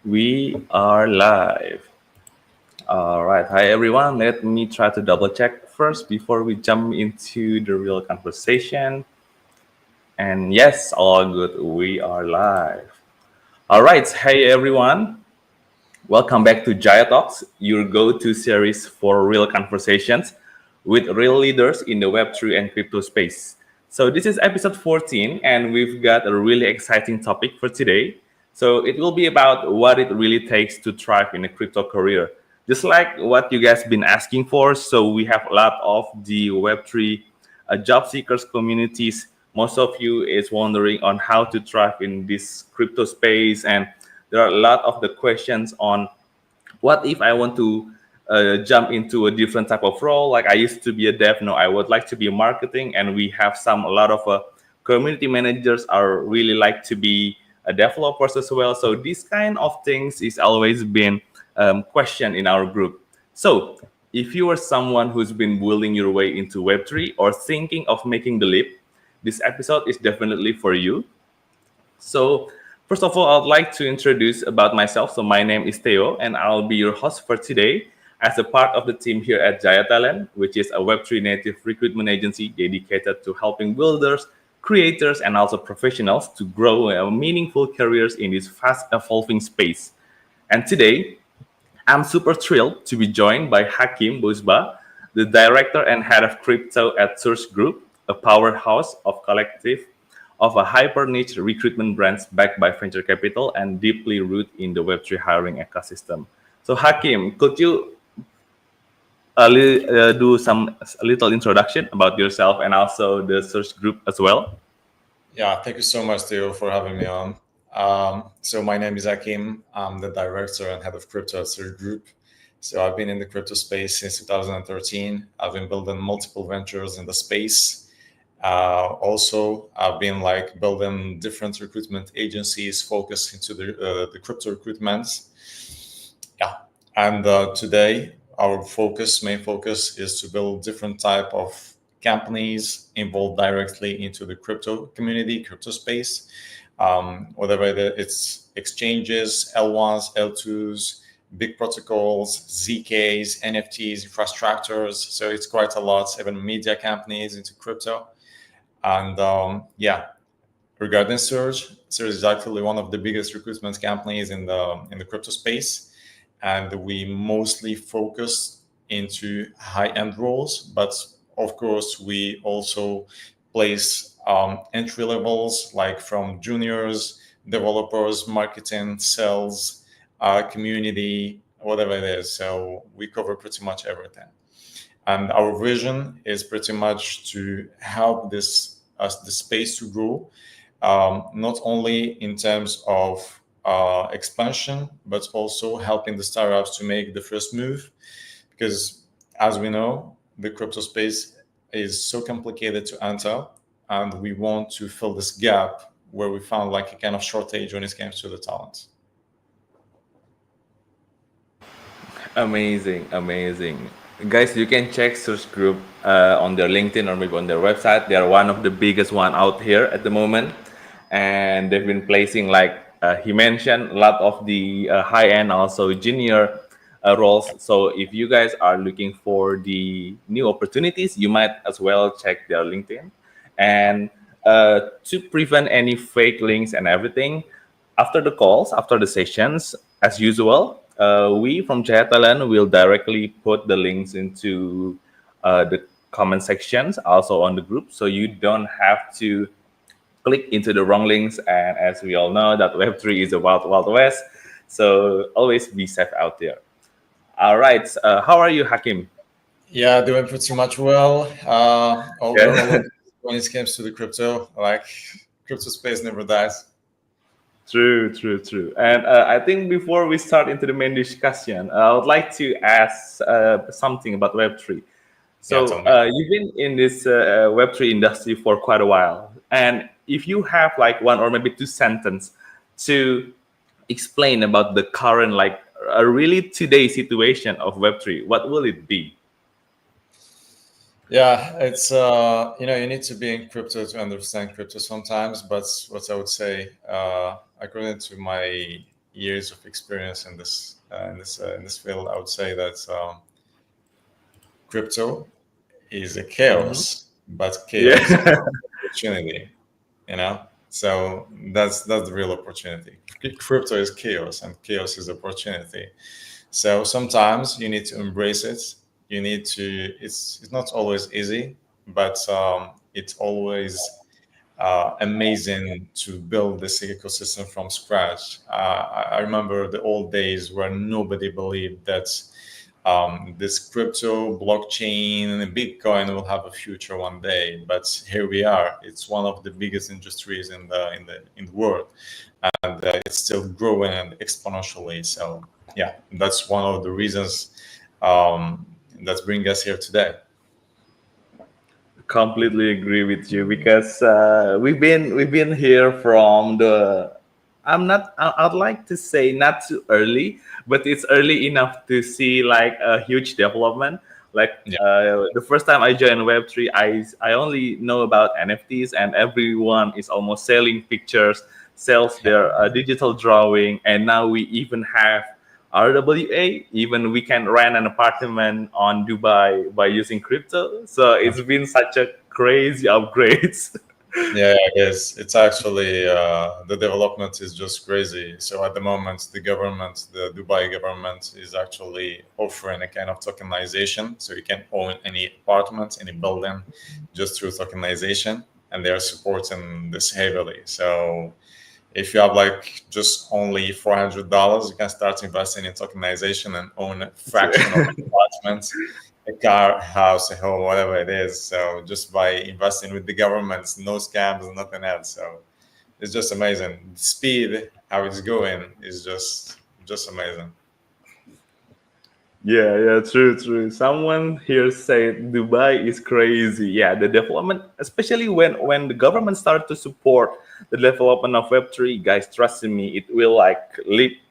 We are live. All right. Hi, everyone. Let me try to double check first before we jump into the real conversation. And yes, all good. We are live. All right. Hey, everyone. Welcome back to Jaya Talks, your go to series for real conversations with real leaders in the Web3 and crypto space. So, this is episode 14, and we've got a really exciting topic for today. So, it will be about what it really takes to thrive in a crypto career. Just like what you guys been asking for. So, we have a lot of the Web3 job seekers communities. Most of you is wondering on how to thrive in this crypto space, and there are a lot of the questions on what if I want to jump into a different type of role. Like I used to be a dev, no, I would like to be a marketing, and we have a lot of community managers are really like to be developers as well. So these kind of things is always been questioned in our group. So if you are someone who's been willing your way into Web3 or thinking of making the leap, this episode is definitely for you. So, first of all, I'd like to introduce about myself. So, my name is Theo, and I'll be your host for today as a part of the team here at Jaya Talent, which is a Web3 native recruitment agency dedicated to helping builders, creators, and also professionals to grow meaningful careers in this fast evolving space. And today, I'm super thrilled to be joined by Hakim Bousba, the director and head of crypto at Source Group, a powerhouse of collective of a hyper niche recruitment brands backed by venture capital and deeply rooted in the Web3 hiring ecosystem. So, Hakim, could you do a little introduction about yourself and also the Source Group as well? Yeah, thank you so much, Theo, for having me on. So my name is Hakim. I'm the director and head of crypto at Surge Group. So I've been in the crypto space since 2013. I've been building multiple ventures in the space. Also, I've been building different recruitment agencies focused into the crypto recruitment. Yeah, and today our main focus, is to build different type of companies involved directly into the crypto community, crypto space, whether it's exchanges, L1s, L2s, big protocols, ZKs, NFTs, infrastructures. So it's quite a lot, even media companies into crypto. And regarding Surge is actually one of the biggest recruitment companies in the crypto space, and we mostly focus into high-end roles, but of course we also place entry levels like from juniors, developers, marketing, sales, community, whatever it is. So we cover pretty much everything, and our vision is pretty much to help the space to grow, not only in terms of expansion, but also helping the startups to make the first move. Because as we know, the crypto space is so complicated to enter, and we want to fill this gap where we found like a kind of shortage when it comes to the talent. Amazing, amazing. Guys, you can check Source Group on their LinkedIn or maybe on their website. They are one of the biggest one out here at the moment. And they've been placing, like he mentioned, a lot of the high-end, also junior roles. So if you guys are looking for the new opportunities, you might as well check their LinkedIn. And to prevent any fake links and everything, after the calls, after the sessions, as usual, we from Jaya Talent will directly put the links into the comment sections, also on the group, so you don't have to click into the wrong links. And as we all know, that Web3 is a wild, wild west. So always be safe out there. All right. How are you, Hakim? Yeah, doing pretty much well. All Yeah. when it comes to the crypto, like crypto space never dies. True, true, true. And I think before we start into the main discussion, I would like to ask something about Web3. Yeah, So tell me. you've been in this Web3 industry for quite a while. And if you have like one or maybe two sentence to explain about the current, like a really today situation of Web3, what will it be? Yeah, it's you need to be in crypto to understand crypto sometimes, but what I would say, according to my years of experience in this field, I would say that crypto is a Hmm. chaos, but chaos Yeah. is opportunity. You know, so that's the real opportunity. Crypto is chaos, and chaos is opportunity. So sometimes you need to embrace it. You need to. It's not always easy, but it's always amazing to build this ecosystem from scratch. I remember the old days where nobody believed that this crypto, blockchain, and Bitcoin will have a future one day. But here we are. It's one of the biggest industries in the world, and it's still growing exponentially. So yeah, that's one of the reasons um, that's bringing us here today. Completely agree with you because we've been here from the. I'd like to say not too early, but it's early enough to see like a huge development. Like Yeah, the first time I joined Web3, I only know about NFTs, and everyone is almost selling pictures, sells their digital drawing, and now we even have RWA. Even we can rent an apartment on Dubai by using crypto. So it's been such a crazy upgrades. yeah, it is. It's actually the development is just crazy. So at the moment, the Dubai government, is actually offering a kind of tokenization. So you can own any apartment, any building, just through tokenization, and they are supporting this heavily. So if you have like just only $400, you can start investing in tokenization and own a fraction of an apartment, a car, a house, a home, whatever it is. So just by investing with the government, no scams, nothing else. So it's just amazing. The speed, how it's going, is just amazing. Yeah, yeah, true, true. Someone here said Dubai is crazy. Yeah, the development, especially when the government started to support the development of Web3, guys, trust in me, it will like leap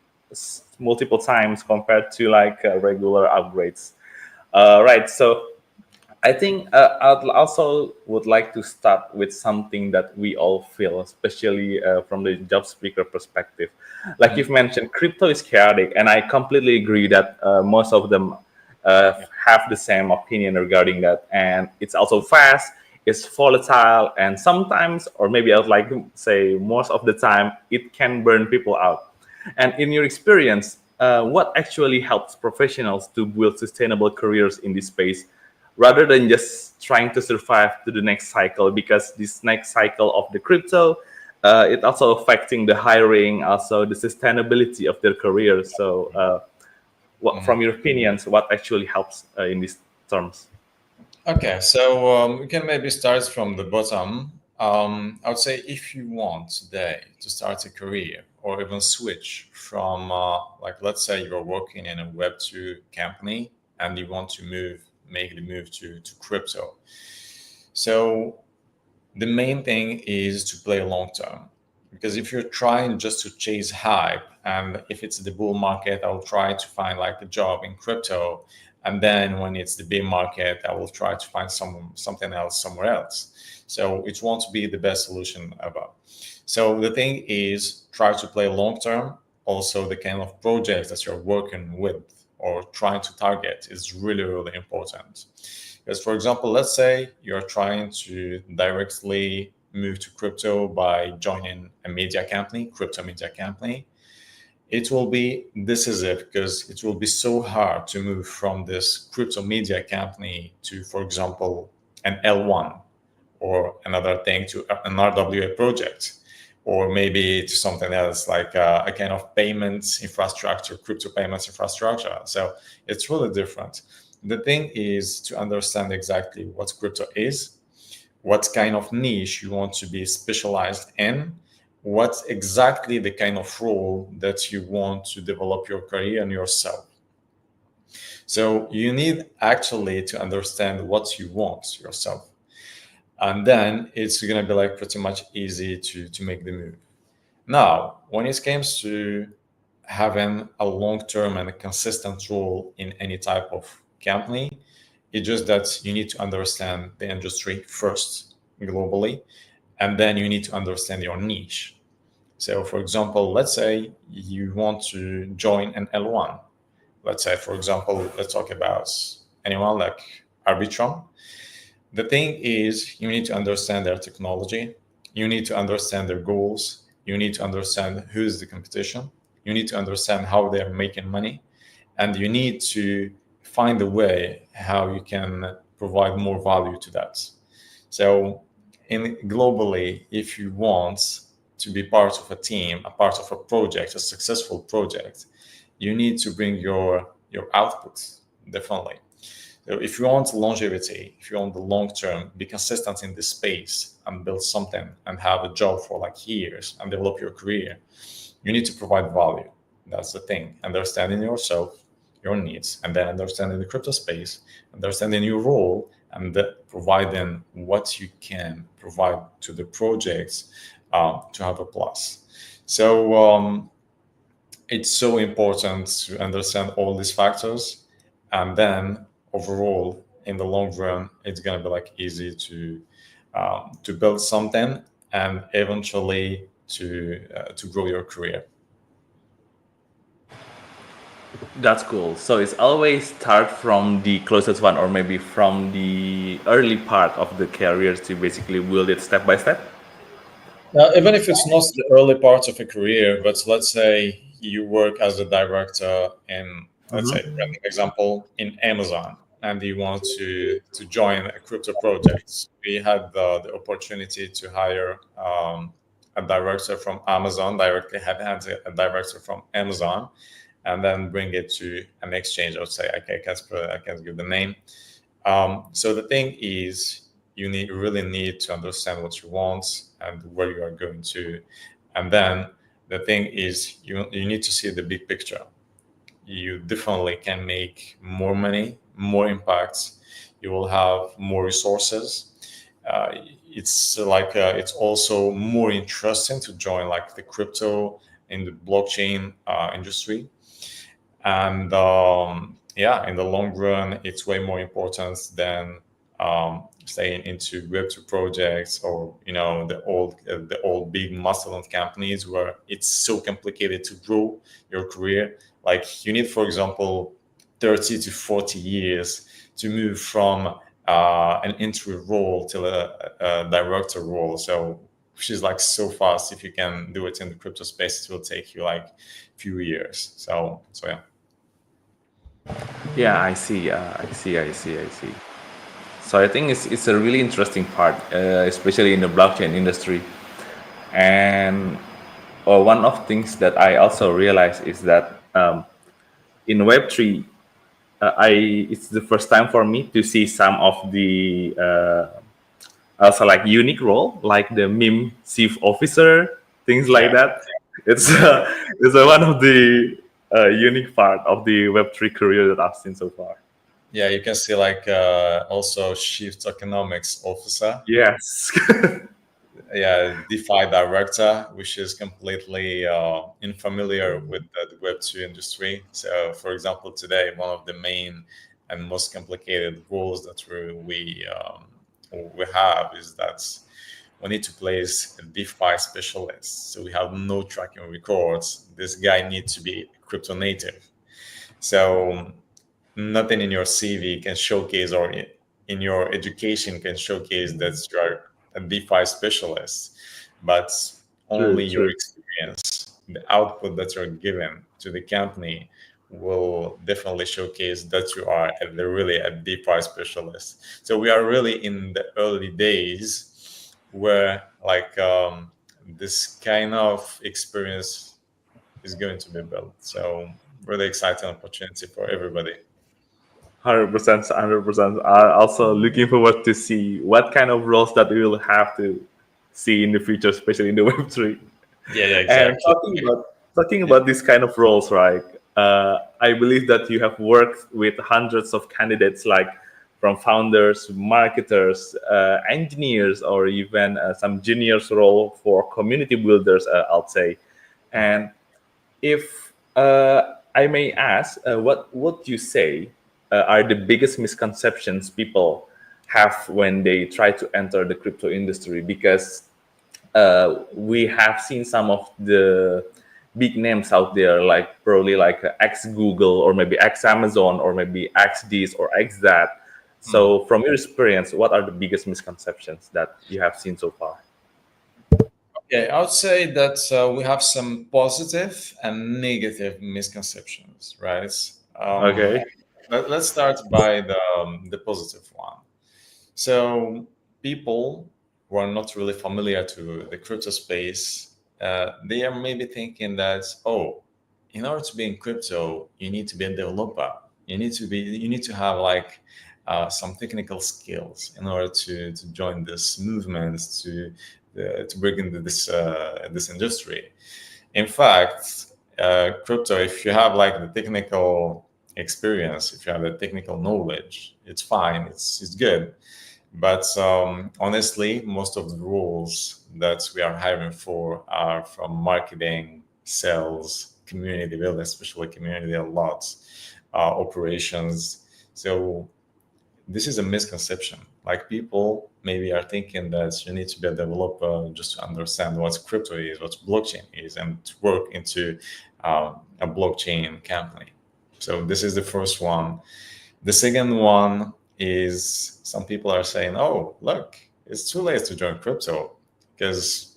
multiple times compared to like regular upgrades. Right. So I think I also would like to start with something that we all feel, especially from the job speaker perspective. Like you've Mhm. mentioned, crypto is chaotic, and I completely agree that most of them Yeah. have the same opinion regarding that. And it's also fast, it's volatile, and sometimes, or maybe I'd like to say most of the time, it can burn people out. And in your experience, what actually helps professionals to build sustainable careers in this space rather than just trying to survive to the next cycle? Because this next cycle of the crypto, it also affecting the hiring, also the sustainability of their career. So what, Mhm. from your opinions, what actually helps in these terms? Okay, so we can maybe start from the bottom. I would say if you want today to start a career or even switch from, like, let's say you're working in a Web2 company and you want to make the move to crypto. So the main thing is to play long term, because if you're trying just to chase hype, and if it's the bull market, I'll try to find like a job in crypto, and then when it's the bear market, I will try to find something else somewhere else. So it won't be the best solution ever. So the thing is, try to play long term. Also, the kind of projects that you're working with or trying to target is really, really important. Because, for example, let's say you're trying to directly move to crypto by joining a media company, crypto media company. It will be decisive because it will be so hard to move from this crypto media company to, for example, an L1 or another thing to an RWA project, or maybe to something else like a kind of payments infrastructure, crypto payments infrastructure. So it's really different. The thing is to understand exactly what crypto is, what kind of niche you want to be specialized in, what exactly the kind of role that you want to develop your career and yourself. So you need actually to understand what you want yourself, and then it's going to be like pretty much easy to make the move. Now when it comes to having a long-term and a consistent role in any type of company, it's just that you need to understand the industry first globally, and then you need to understand your niche. So, for example, let's say you want to join an L1. Let's say, for example, let's talk about anyone like Arbitrum. The thing is, you need to understand their technology, you need to understand their goals, you need to understand who is the competition, you need to understand how they're making money, and you need to find a way how you can provide more value to that. So, in globally, if you want to be part of a team, a part of a project, a successful project, you need to bring your output definitely. So if you want longevity, if you want the long term, be consistent in this space and build something and have a job for like years and develop your career, you need to provide value. That's the thing. Understanding yourself, your needs, and then understanding the crypto space, understanding your role, and providing what you can provide to the projects to have a plus. So it's so important to understand all these factors, and then overall in the long run it's going to be like easy to build something and eventually to grow your career. That's cool. So it's always start from the closest one, or maybe from the early part of the career to basically build it step by step. Now, even if it's not the early part of a career, but let's say you work as a director in, let's say, Mm-hmm. random example, in Amazon, and you want to join a crypto project. We had the opportunity to hire a director from Amazon, directly had a director from Amazon, and then bring it to an exchange. I would say, okay, I can't give the name. So the thing is, you really need to understand what you want and where you are going to, and then the thing is, you need to see the big picture. You definitely can make more money, more impacts. You will have more resources. Uh, it's like it's also more interesting to join like the crypto in the blockchain industry, and yeah, in the long run it's way more important than staying into web2 projects, or the old big mastodon companies where it's so complicated to grow your career. Like you need, for example, 30 to 40 years to move from an entry role to a director role. So which is like so fast. If you can do it in the crypto space, it will take you like few years. So yeah. Yeah, I see. I see. So I think it's a really interesting part, especially in the blockchain industry. And one of things that I also realized is that in Web3, I it's the first time for me to see some of the also like unique role, like the meme chief officer, things like Yeah. that. It's it's one of the unique part of the Web3 career that I've seen so far. Yeah, you can see like also chief economics officer. Yes. Yeah, DeFi director, which is completely unfamiliar with the Web2 industry. So, for example, today one of the main and most complicated rules that we have is that we need to place a DeFi specialist. So we have no tracking records. This guy needs to be crypto native. So nothing in your CV can showcase, or in your education can showcase that you are a DeFi specialist, but True, only your true. experience, the output that you're given to the company will definitely showcase that you are really a DeFi specialist. So we are really in the early days where like this kind of experience is going to be built. So really exciting opportunity for everybody. 100%, 100%. I'm also looking forward to see what kind of roles that we will have to see in the future, especially in the Web3. Yeah, yeah, And exactly. talking Yeah, about this kind of roles, right? I believe that you have worked with hundreds of candidates, like from founders, marketers, engineers, or even some juniors role for community builders. I'll say, and if I may ask, what would you say are the biggest misconceptions people have when they try to enter the crypto industry? Because we have seen some of the big names out there, like probably like ex Google or maybe ex Amazon or maybe ex this or ex that. Mm. So, from your experience, what are the biggest misconceptions that you have seen so far? Okay, I would say that we have some positive and negative misconceptions, right? Um, Okay. let's start by the positive one. So people who are not really familiar to the crypto space, they are maybe thinking that, oh, in order to be in crypto, you need to be a developer. You need to have like some technical skills in order to join this movement to break into this industry. In fact, crypto, if you have like the technical experience, if you have the technical knowledge, it's fine. It's good, but honestly, most of the roles that we are hiring for are from marketing, sales, community building, especially community a lot, operations. So this is a misconception. Like people maybe are thinking that you need to be a developer just to understand what crypto is, what blockchain is, and to work into a blockchain company. So this is the first one. The second one is some people are saying, "Oh, look, it's too late to join crypto because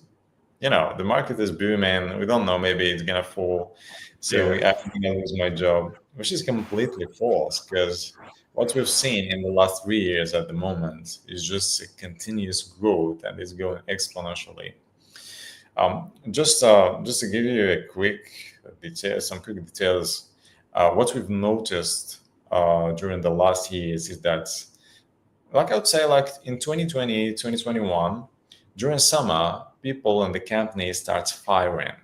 the market is booming. We don't know, maybe it's gonna fall, so Yeah. I'm gonna lose my job," which is completely false. Because what we've seen in the last 3 years at the moment is just a continuous growth and it's going exponentially. Just to give you a quick detail, some quick details, what we've noticed during the last years is that, like I would say, like in 2020, 2021, during summer, people in the company start firing,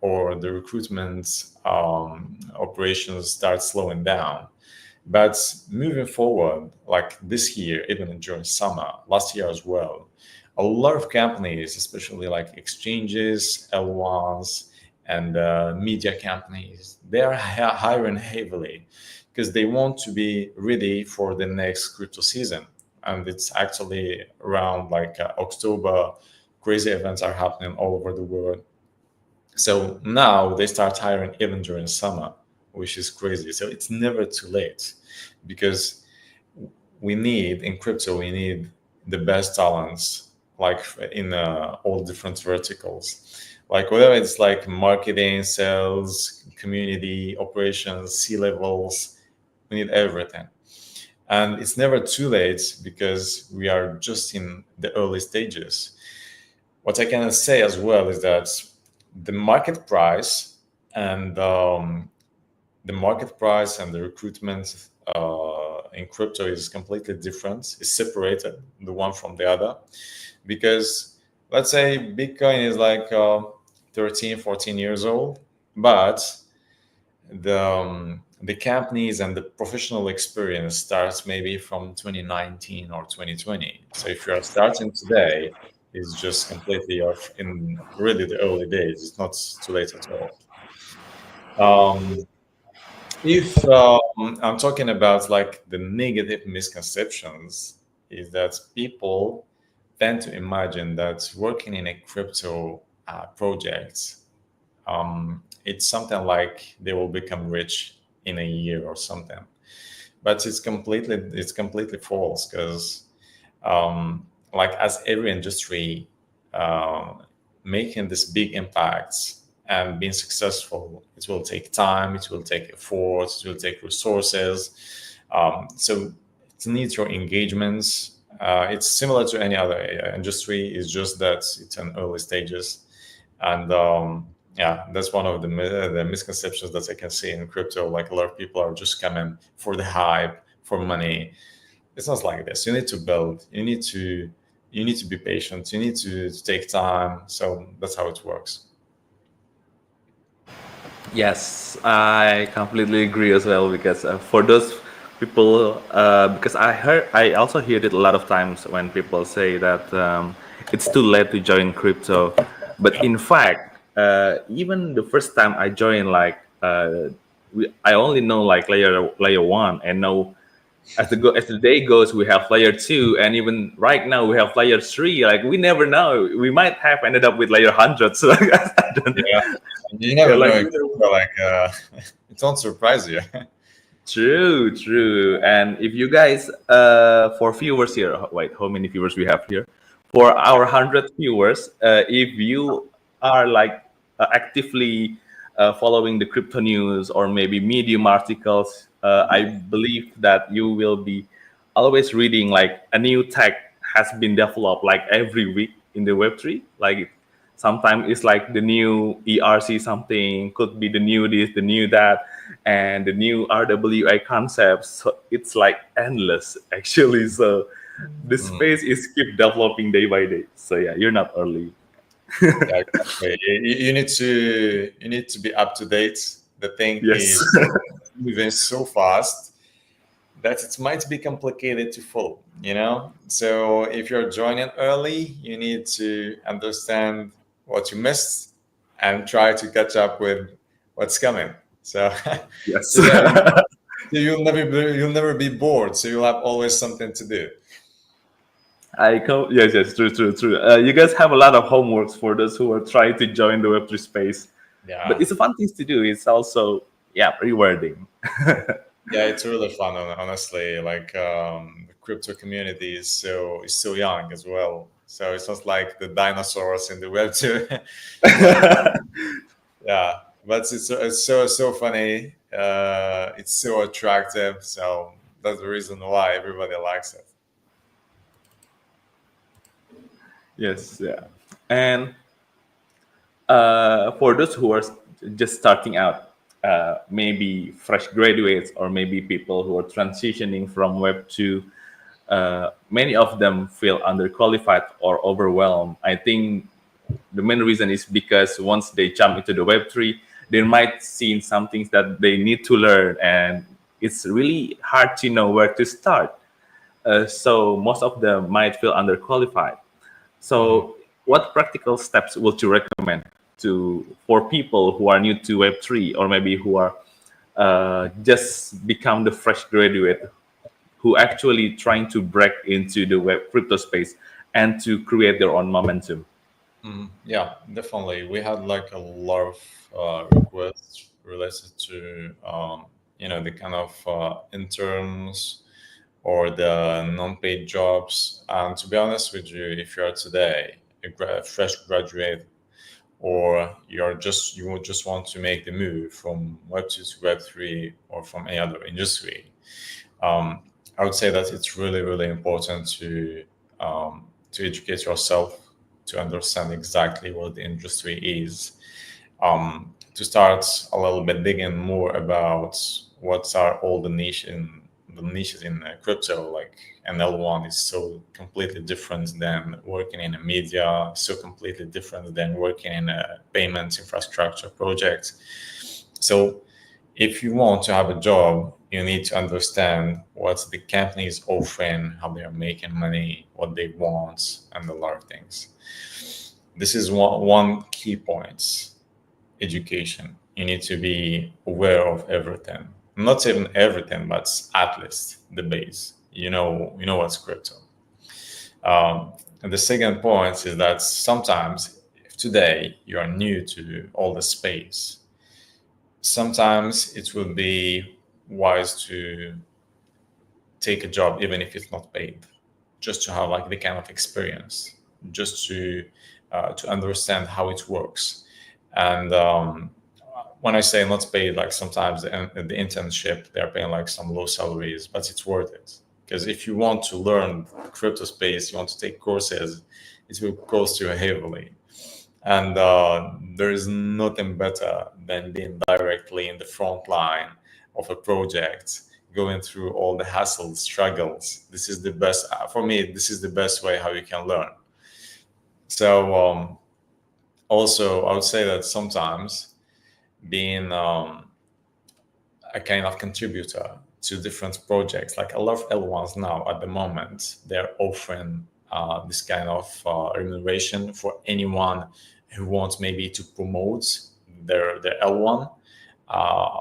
or the recruitment operations start slowing down. But moving forward, like this year, even during summer, last year as well, a lot of companies, especially like exchanges, L1s, and media companies, they are hiring heavily because they want to be ready for the next crypto season. And it's actually around like October. Crazy events are happening all over the world. So now they start hiring even during summer, which is crazy. So it's never too late, because we need in crypto, we need the best talents, like in all different verticals, like whether it's like marketing, sales, community, operations, C levels, we need everything. And it's never too late because we are just in the early stages. What I can say as well is that the market price and the recruitment in crypto is completely different. It's separated, the one from the other, because let's say Bitcoin is like 13, 14 years old, but the companies and the professional experience starts maybe from 2019 or 2020. So if you are starting today, it's just completely off in really the early days. It's not too late at all. Um, if I'm talking about like the negative misconceptions, is that people tend to imagine that working in a crypto project, it's something like they will become rich in a year or something. But it's completely false, because like as every industry, uh, making this big impacts and being successful, it will take time, it will take effort, it will take resources. So it needs your engagements. It's similar to any other industry. It's just that it's in early stages. And yeah, that's one of the misconceptions that I can see in crypto. Like a lot of people are just coming for the hype, for money. It's not like this. You need to build. You need to be patient. You need to take time. So that's how it works. Yes, I completely agree as well because for those people, because I also hear it a lot of times when people say that it's too late to join crypto, but in fact, even the first time I joined, like I only know like layer one and know as the day goes, we have layer two, and even right now we have layer three. Like we never know, we might have ended up with layer 100. So I don't, Yeah, you yeah, never know. like It could, like it won't surprise you. true, true. And if you guys, for viewers here, wait, how many viewers we have here? For our 100 viewers, if you are like actively following the crypto news or maybe Medium articles, I believe that you will be always reading like a new tech has been developed like every week in the Web3. Like sometimes it's like the new ERC something, could be the new this, the new that, and the new RWA concepts. So it's like endless actually. So the Mm. space is keep developing day by day. So yeah, you're not early. Yeah, exactly. You need to be up to date. The thing Yes. is moving so fast that it might be complicated to follow. So if you're joining early, you need to understand what you missed and try to catch up with what's coming. So, Yes. so yeah, you'll never be bored. So you'll have always something to do. I come. Yes, yes, true, true, true. You guys have a lot of homeworks for those who are trying to join the Web3 space, but Yeah. it's a fun thing to do. It's also yeah rewarding. Yeah, it's really fun, honestly. Like the crypto community is so young as well. So it's not like the dinosaurs in the web too. But yeah, but it's so funny. It's so attractive. So that's the reason why everybody likes it. Yes, yeah, and for those who are just starting out, maybe fresh graduates or maybe people who are transitioning from Web to, many of them feel underqualified or overwhelmed. I think the main reason is because once they jump into the Web3, they might see some things that they need to learn, and it's really hard to know where to start. So most of them might feel underqualified. Mhm. So, what practical steps would you recommend to for people who are new to Web3 or maybe who are just become the fresh graduate who actually trying to break into the web crypto space and to create their own momentum? Yeah, definitely. We had like a lot of requests related to the kind of interns or the non-paid jobs. And to be honest with you, if you are today a fresh graduate, or you would just want to make the move from Web 2 to Web 3 or from any other industry, um, I would say that it's really, really important to educate yourself to understand exactly what the industry is. To start a little bit digging more about what are all the niches in crypto. Like NL1 is so completely different than working in a media, so completely different than working in a payments infrastructure project. So if you want to have a job, you need to understand what the company is offering, how they are making money, what they want, and a lot of things. This is one key point. Education. You need to be aware of everything. Not even everything, but at least the base. You know what's crypto. And the second point is that sometimes, if today you are new to all the space, sometimes it will be wise to take a job even if it's not paid, just to have like the kind of experience, just to understand how it works. And when I say not paid, like sometimes the internship they're paying like some low salaries, but it's worth it because if you want to learn crypto space, you want to take courses, it will cost you heavily. And there is nothing better than being directly in the front line of a project, going through all the hassles, struggles. This is the best for me. This is the best way how you can learn. So also, I would say that sometimes being a kind of contributor to different projects, like a lot of L1s now at the moment, they're offering this kind of remuneration for anyone who wants maybe to promote their L1. Uh,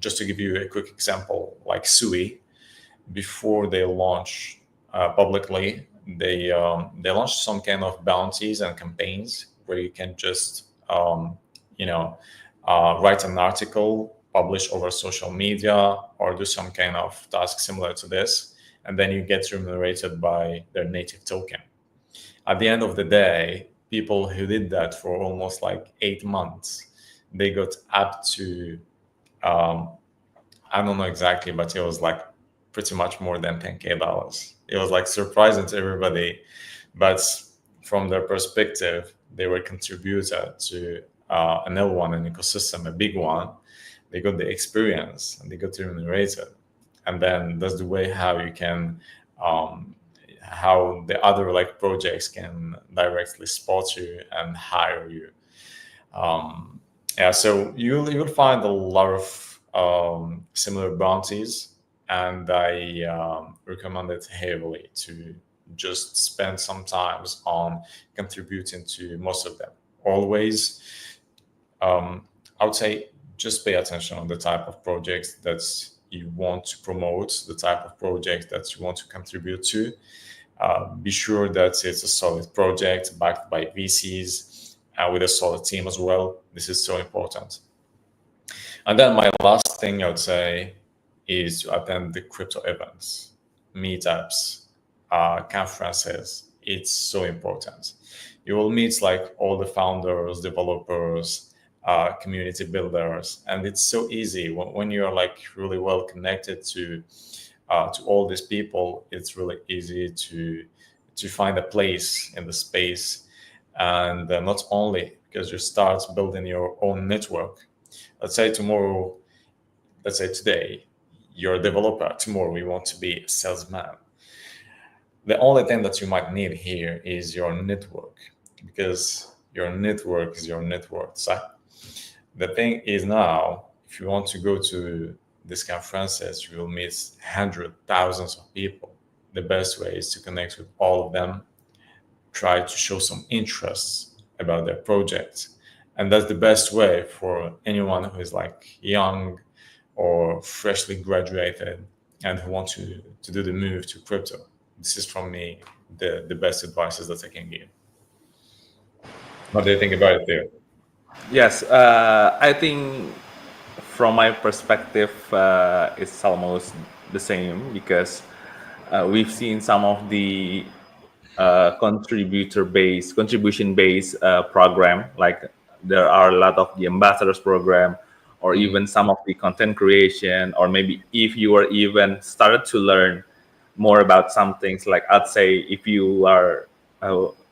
just to give you a quick example, like Sui, before they launch publicly, they launch some kind of bounties and campaigns where you can just you know write an article, publish over social media, or do some kind of task similar to this, and then you get remunerated by their native token. At the end of the day, people who did that for almost like 8 months, they got up to um, I don't know exactly, but it was like pretty much more than 10K dollars. It was like surprising to everybody, but from their perspective, they were contributor to an L1, an ecosystem, a big one. They got the experience and they got remunerated, and then that's the way how you can, how the other like projects can directly spot you and hire you. Yeah, so you'll find a lot of similar bounties, and I recommend it heavily to just spend some times on contributing to most of them. Always, I would say, just pay attention on the type of projects that you want to promote, the type of project that you want to contribute to. Be sure that it's a solid project backed by VCs with a solid team as well. This is so important. And then my last thing I would say is to attend the crypto events, meetups, conferences. It's so important. You will meet like all the founders, developers, community builders, and it's so easy when you're like really well connected to all these people. It's really easy to find a place in the space, and not only because you start building your own network. Let's say tomorrow, let's say today, you're a developer. Tomorrow, you want to be a salesman. The only thing that you might need here is your network, because your network is your network. So the thing is now, if you want to go to these conferences, you will meet hundreds, thousands of people. The best way is to connect with all of them, try to show some interest about their project. And that's the best way for anyone who is like young or freshly graduated and who want to do the move to crypto. This is from me the best advices that I can give. What do you think about it there? Yes, I think from my perspective, it's almost the same because we've seen some of the contribution based program. Like there are a lot of the ambassadors program, or even some of the content creation, or maybe if you are even started to learn more about some things. Like I'd say if you are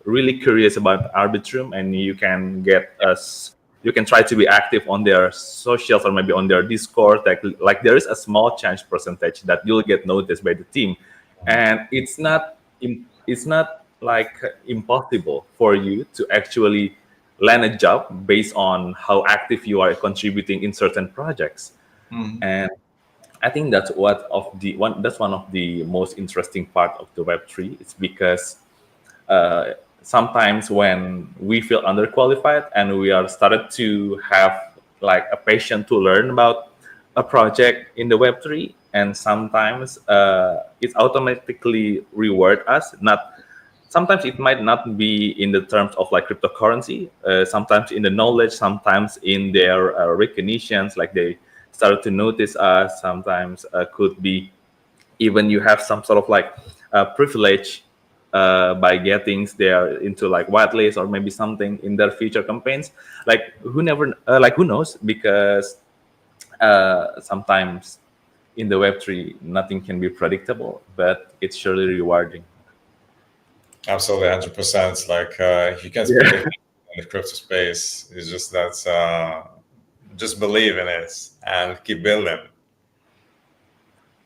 really curious about Arbitrum and you can get us, you can try to be active on their socials or maybe on their Discord. Like there is a small chance percentage that you'll get noticed by the team, and it's not like impossible for you to actually land a job based on how active you are contributing in certain projects. And I think that's that's one of the most interesting part of the Web3. It's because sometimes when we feel underqualified and we are started to have like a passion to learn about a project in the Web3, and sometimes it automatically reward us. Not sometimes it might not be in the terms of like cryptocurrency. Sometimes in the knowledge, sometimes in their recognitions, like they started to notice us. Sometimes could be even you have some sort of like privilege by getting there into like whitelist or maybe something in their future campaigns. Like who never like who knows, because sometimes in the Web3 nothing can be predictable, but it's surely rewarding. Absolutely, 100%. Like you can Yeah. predict in the crypto space. It's just that just believe in it and keep building.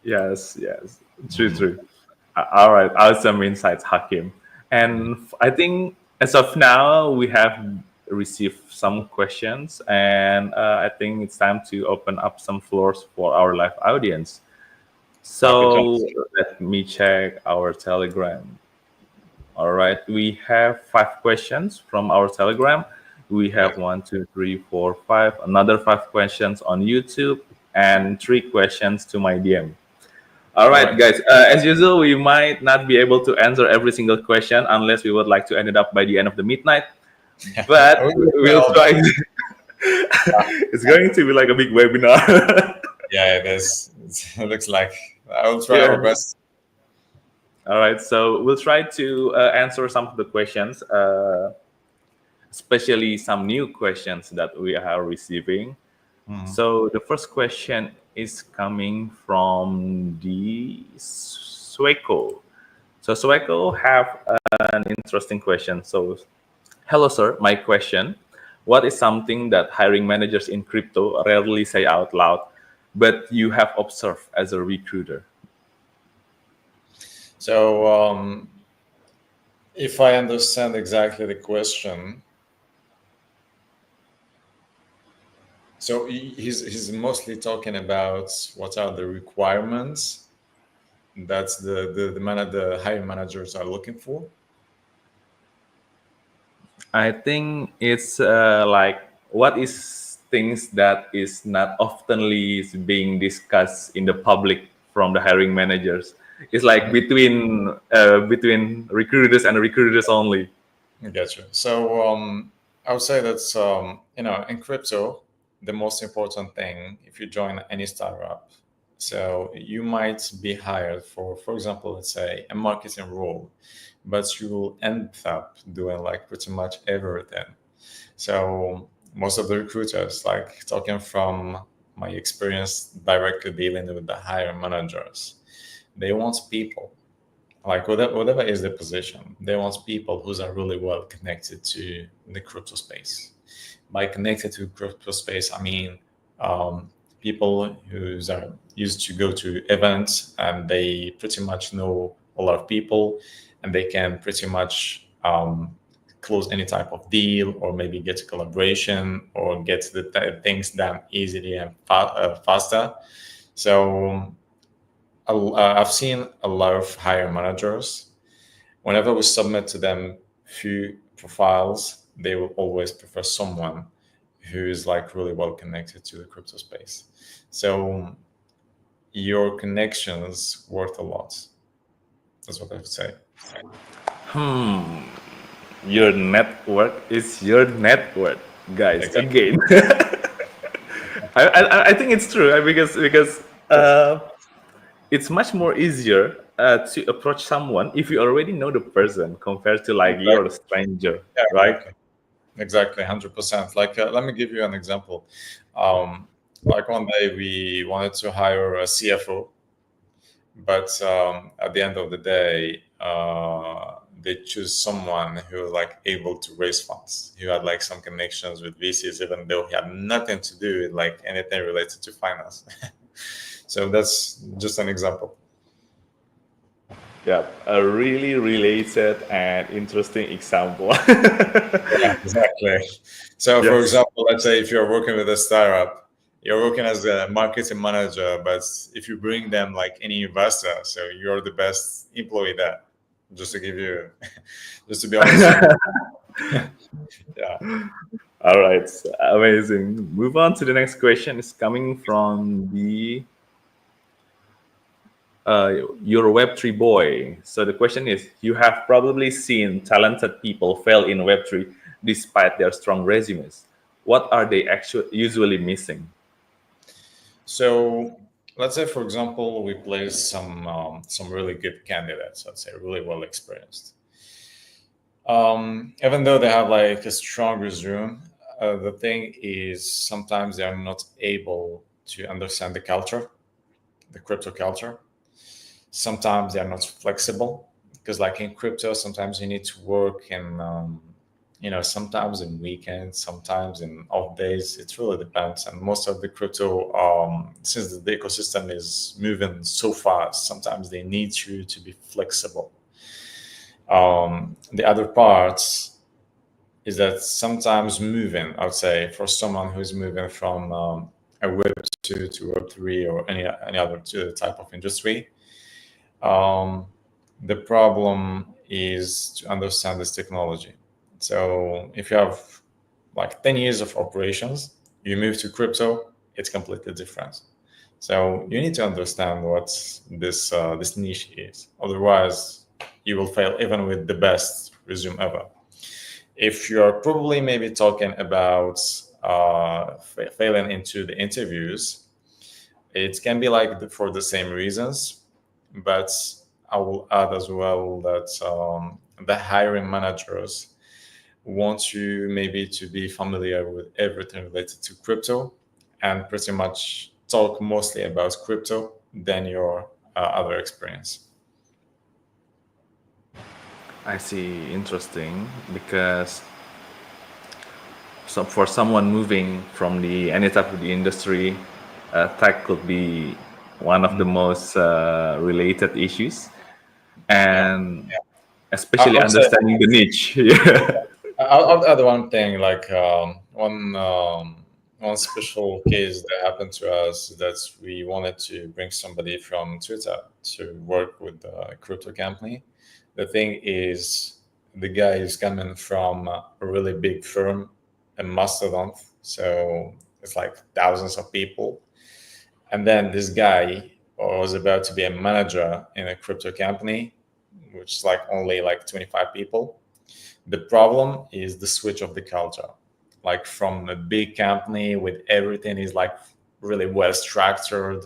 Yes, yes, true, true. All right, awesome insights, Hakim. And I think as of now, we have received some questions, and I think it's time to open up some floors for our live audience. Happy So chance. let me check our Telegram. All right, we have 5 questions from our Telegram. We Nice. have one, two, three, four, five. Another 5 questions on YouTube, and 3 questions to my DM. All All right, right. guys. As usual, we might not be able to answer every single question unless we would like to end it up by the end of the midnight. I But will we'll help. try. It's going to be like a big webinar. Yeah, it is. It looks like I will try our Yeah. best. All right. So we'll try to answer some of the questions, especially some new questions that we are receiving. Mhm. So the first question is coming from the Sweko. So Sweko have an interesting question. So, hello, sir. My question: what is something that hiring managers in crypto rarely say out loud, but you have observed as a recruiter? So, if I understand exactly the question, so he's mostly talking about what are the requirements that the hiring managers are looking for. I think it's like what is things that is not oftenly is being discussed in the public from the hiring managers. It's like Mhm. between recruiters and recruiters only. Gotcha. So I would say that in crypto, the most important thing if you join any startup, so you might be hired for example, let's say a marketing role, but you will end up doing like pretty much everything. So most of the recruiters, like talking from my experience directly dealing with the hiring managers, they want people like whatever is the position, they want people who are really well connected to the crypto space. By connected to crypto space, I mean um, people who are used to go to events and they pretty much know a lot of people, and they can pretty much close any type of deal or maybe get a collaboration or get the things done easily and faster. So I've seen a lot of hire managers. Whenever we submit to them few profiles, they will always prefer someone who is like really well connected to the crypto space. So your connections worth a lot. That's what I would say. Your network is your net worth, guys. Exactly. Again, I think it's true because Yes. it's much more easier to approach someone if you already know the person compared to like you're a Exactly. stranger, Yeah, right? exactly. Exactly. 100%. Like, let me give you an example. Um, like one day we wanted to hire a CFO, but at the end of the day they choose someone who like able to raise funds, who had like some connections with VCs even though he had nothing to do with like anything related to finance. So that's just an example. Yeah, a really related and interesting example. Yeah, exactly. So for Yes. example, let's say if you're working with a startup, you're working as a marketing manager, but if you bring them like any investor, so you're the best employee there, just to give you just to be honest with you. Yeah. All right, amazing. Move on to the next question. It's coming from the your Web3 boy. So the question is: you have probably seen talented people fail in Web3 despite their strong resumes. What are they actually usually missing? So let's say, for example, we place some really good candidates. Let's say really well experienced. Even though they have like a strong resume, the thing is sometimes they are not able to understand the culture, the crypto culture. Sometimes they are not flexible because, like in crypto, sometimes you need to work in sometimes in weekends, sometimes in off days. It really depends. And most of the crypto, since the ecosystem is moving so fast, sometimes they need you to be flexible. The other parts is that sometimes moving, I would say, for someone who's moving from a Web 2 to Web 3 or any other type of industry, um, the problem is to understand this technology. So if you have like 10 years of operations, you move to crypto, it's completely different. So you need to understand what this niche is. Otherwise, you will fail even with the best resume ever. If you're probably maybe talking about failing into the interviews, it can be like for the same reasons, but I will add as well that the hiring managers want you maybe to be familiar with everything related to crypto and pretty much talk mostly about crypto than your other experience. I see. Interesting. Because so for someone moving from the any type of the industry, tech could be one of the Mhm. most related issues, Yeah. and I especially would say understanding the niche. Yeah. I'll add one thing, like one special case that happened to us that we wanted to bring somebody from Twitter to work with a crypto company. The thing is, the guy is coming from a really big firm, a mastodon, so it's like thousands of people. And then this guy was about to be a manager in a crypto company, which is like only like 25 people. The problem is the switch of the culture. Like from a big company with everything is like really well structured,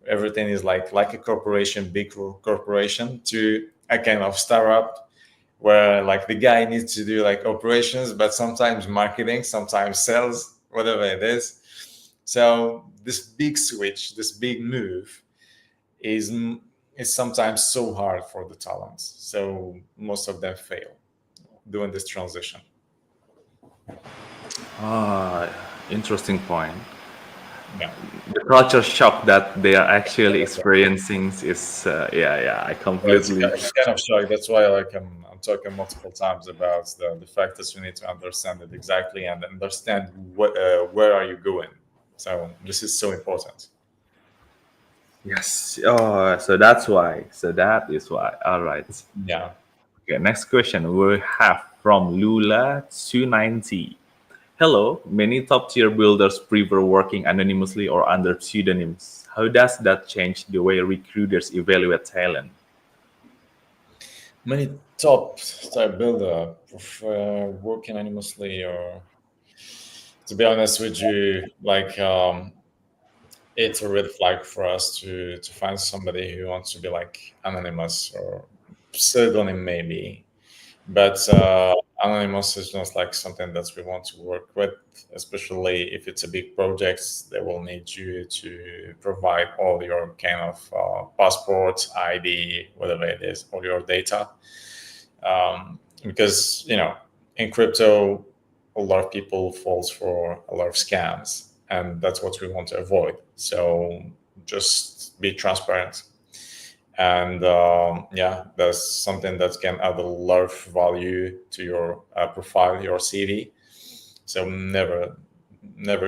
everything is like a corporation, big corporation, to a kind of startup where like the guy needs to do like operations, but sometimes marketing, sometimes sales, whatever it is. So this big switch, this big move is is sometimes so hard for the talents. So most of them fail doing this transition. Ah, interesting point. Yeah, The culture shock that they are actually that's right. experiencing is, yeah, I Well, completely. it's kind of shock. That's why like I'm talking multiple times about the fact that you need to understand it exactly and understand where are you going. So this is so important. Yes. Oh, so that's why. So that is why. All right. Yeah. Okay, next question we have from Lula290. Hello, many top tier builders prefer working anonymously or under pseudonyms. How does that change the way recruiters evaluate talent? Many top type builder prefer working anonymously or to be honest with you, like it's a red flag for us to find somebody who wants to be like anonymous or pseudonym maybe, but anonymous is just like something that we want to work with, especially if it's a big project. They will need you to provide all your kind of passport, ID, whatever it is, all your data, because in crypto a lot of people falls for a lot of scams, and that's what we want to avoid. So just be transparent, and yeah, that's something that can add a lot of value to your profile, your CV. So never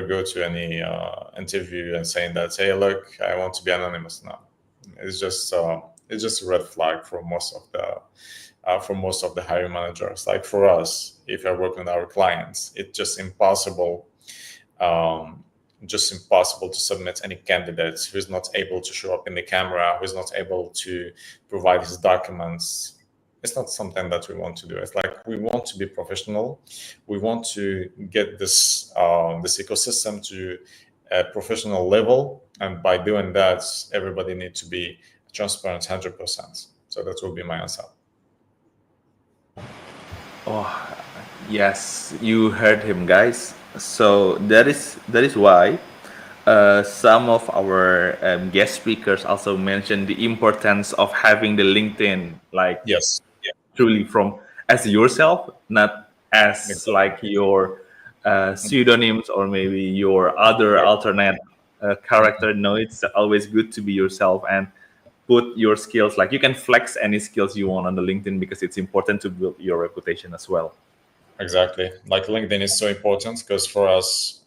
go to any interview and saying that, hey, look, I want to be anonymous. No, it's just a red flag for most of the hiring managers. Like for us, if you're working with our clients, it's um, just impossible to submit any candidate who's not able to show up in the camera, who's not able to provide his documents. It's not something that we want to do. It's like we want to be professional. We want to get this ecosystem to a professional level, and by doing that, everybody needs to be transparent, 100%. So that will be my answer. Oh, yes, you heard him, guys. So that is why some of our guest speakers also mentioned the importance of having the LinkedIn, like Yes, truly from as yourself, not as exactly. like your pseudonyms or maybe your other alternate character. No, it's always good to be yourself and put your skills. Like you can flex any skills you want on the LinkedIn because it's important to build your reputation as well. Exactly. Like LinkedIn is so important because for us,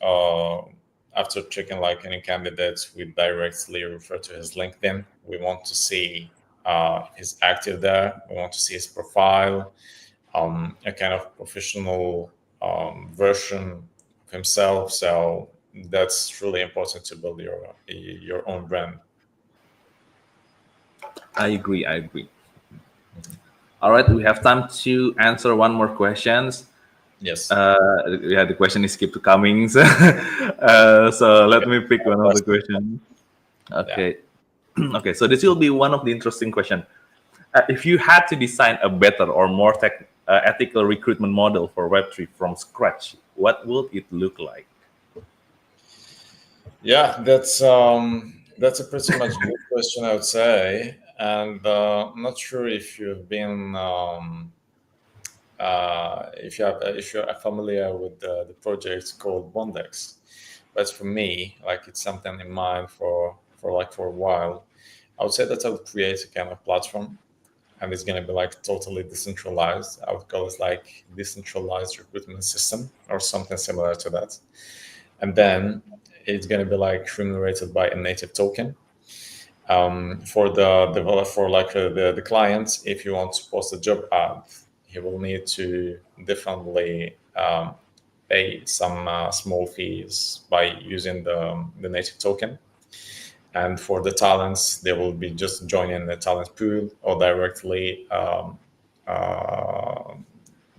after checking like any candidates, we directly refer to his LinkedIn. We want to see if he's active there. We want to see his profile, a kind of professional version of himself. So that's really important to build your own brand. I agree. I agree. All right, we have time to answer one more questions. Yes. Yeah, the question is keep coming. So, so let me pick one of the questions. Yeah. Okay. Okay, so this will be one of the interesting question. If you had to design a better or more ethical recruitment model for Web3 from scratch, what would it look like? Yeah, that's a pretty much good question, I would say, and I'm not sure if you've been if you're familiar with the project called Bondex, but for me, like it's something in mind for a while. I would say that I would create a kind of platform, and it's gonna be like totally decentralized. I would call it like decentralized recruitment system or something similar to that, and then it's going to be like remunerated by a native token for the developer, for like the client. If you want to post a job ad, he will need to definitely pay some small fees by using the native token. And for the talents, they will be just joining the talent pool or directly uh,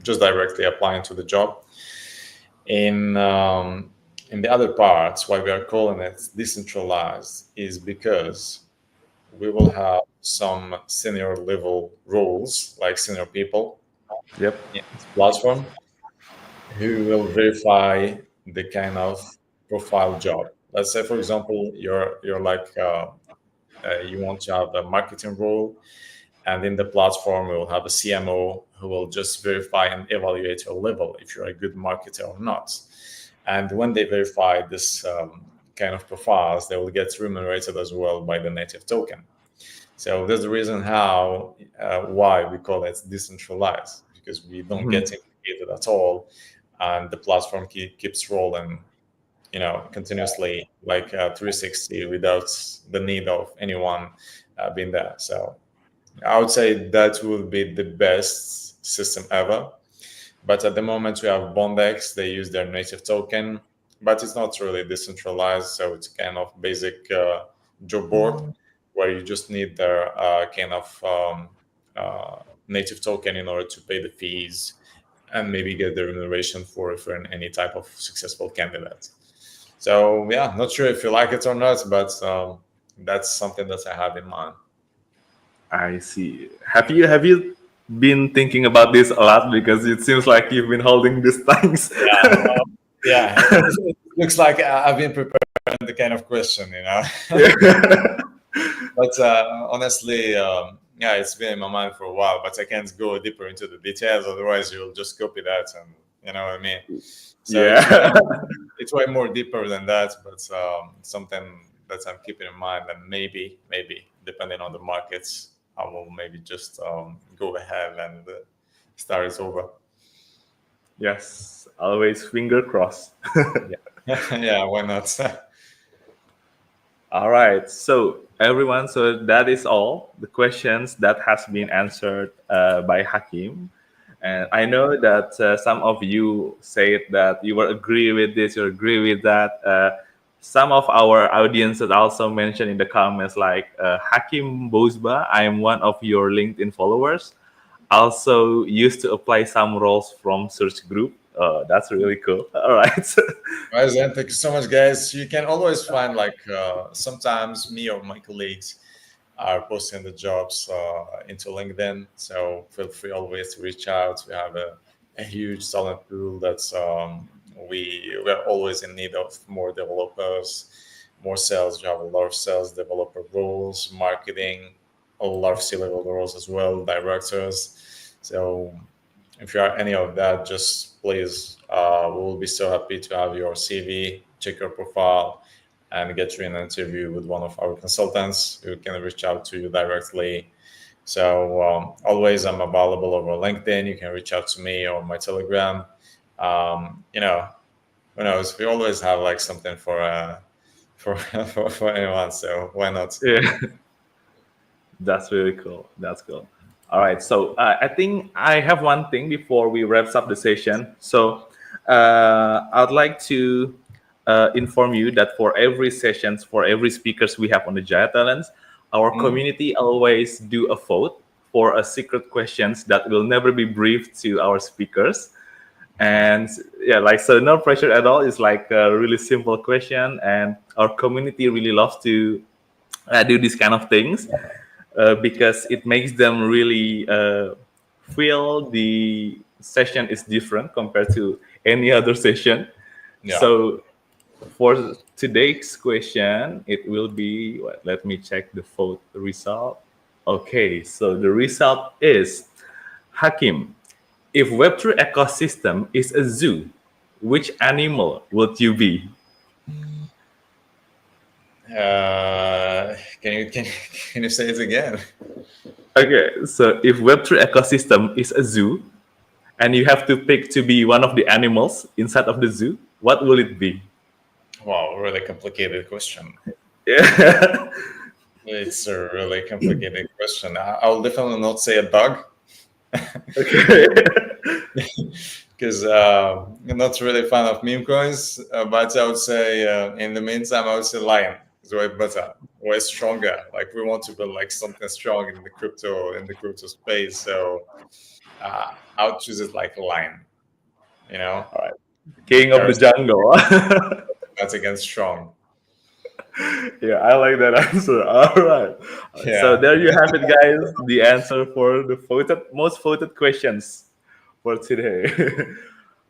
just directly applying to the job. In the other parts, why we are calling it decentralized is because we will have some senior level roles, like senior people Yep. in this platform, who will verify the kind of profile job. Let's say, for example, you're like you want to have a marketing role, and in the platform we will have a CMO who will just verify and evaluate your level if you're a good marketer or not. And when they verify this kind of profiles, they will get remunerated as well by the native token. So there's the reason how why we call it decentralized, because we don't Mhm. get implicated at all, and the platform keeps rolling, continuously, like 360, without the need of anyone being there. So I would say that would be the best system ever. But at the moment, we have Bondex. They use their native token, but it's not really decentralized. So it's kind of basic job board where you just need their kind of native token in order to pay the fees and maybe get the remuneration for any type of successful candidate. So yeah, not sure if you like it or not, but that's something that I have in mind. I see. Have you been thinking about this a lot because it seems like you've been holding these things? Yeah, yeah. It looks like I've been preparing the kind of question. Yeah. But honestly, yeah, it's been in my mind for a while. But I can't go deeper into the details, otherwise you'll just copy that, and you know what I mean. So Yeah. it's way more deeper than that, but something that I'm keeping in mind, and maybe depending on the markets, I will maybe just go ahead and start it over. Yes. Always finger crossed. Yeah, yeah, why not? All right. So everyone, so that is all the questions that has been answered by Hakim. And I know that some of you said that you will agree with this, you agree with that. Some of our audiences also mentioned in the comments like Hakim Bousba, I am one of your LinkedIn followers. Also used to apply some roles from search group. That's really cool. All right. Right, then, thank you so much, guys. You can always find like sometimes me or my colleagues are posting the jobs into LinkedIn. So feel free always to reach out. We have a huge talent pool that's we're always in need of more developers, more sales. We have a lot of sales developer roles, marketing, a lot of C-level roles as well, directors. So if you are any of that, just please, we will be so happy to have your CV, check your profile, and get you an interview with one of our consultants who can reach out to you directly. So always I'm available over LinkedIn. You can reach out to me or my Telegram. Um, you know, who knows? We always have like something for for anyone. So why not? Yeah. That's really cool. That's cool. All right. So I think I have one thing before we wrap up the session. So I'd like to inform you that for every sessions, for every speakers we have on the Jaya Talents, our Mm. community always do a vote for a secret questions that will never be briefed to our speakers. And yeah, like, so no pressure at all. It's like a really simple question, and our community really loves to do these kind of things because it makes them really feel the session is different compared to any other session. Yeah. So for today's question, it will be what? Let me check the vote result. Okay, so the result is Hakim. If Web3 ecosystem is a zoo, which animal would you be? Can you say it again? Okay, so if Web3 ecosystem is a zoo, and you have to pick to be one of the animals inside of the zoo, what will it be? Wow, really complicated question. Yeah. It's a really complicated question. I'll definitely not say a dog Okay. because I'm not really a fan of meme coins. But I would say in the meantime, I would say lion is way better, way stronger. Like we want to build like something strong in the crypto space. So I would choose it like a lion. You know, All right. King of the charismatic, jungle. and strong. Yeah, I like that answer. All right. So Yeah. there you have it, guys. The answer for the most voted questions for today.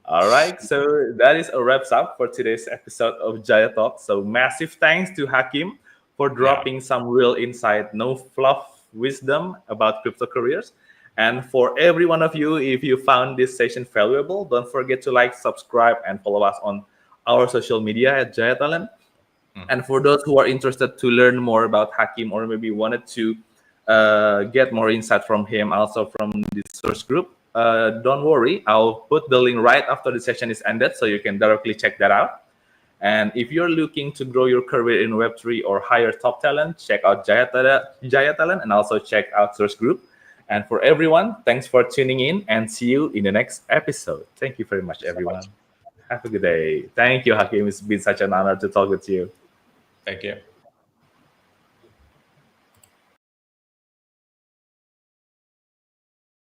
All right. So that is a wraps up for today's episode of Jaya Talk. So massive thanks to Hakim for Yeah. dropping some real insight, no fluff wisdom about crypto careers. And for every one of you, if you found this session valuable, don't forget to like, subscribe, and follow us on our social media at Jaya Talent. Mhm. And for those who are interested to learn more about Hakim or maybe wanted to get more insight from him, also from the source group, don't worry. I'll put the link right after the session is ended so you can directly check that out. And if you're looking to grow your career in Web3 or hire top talent, check out Jaya Talent and also check out Source Group. And for everyone, thanks for tuning in and see you in the next episode. Thank you very much, So much. everyone. Have a good day. Thank you, Hakim. It's been such an honor to talk with you. Thank you.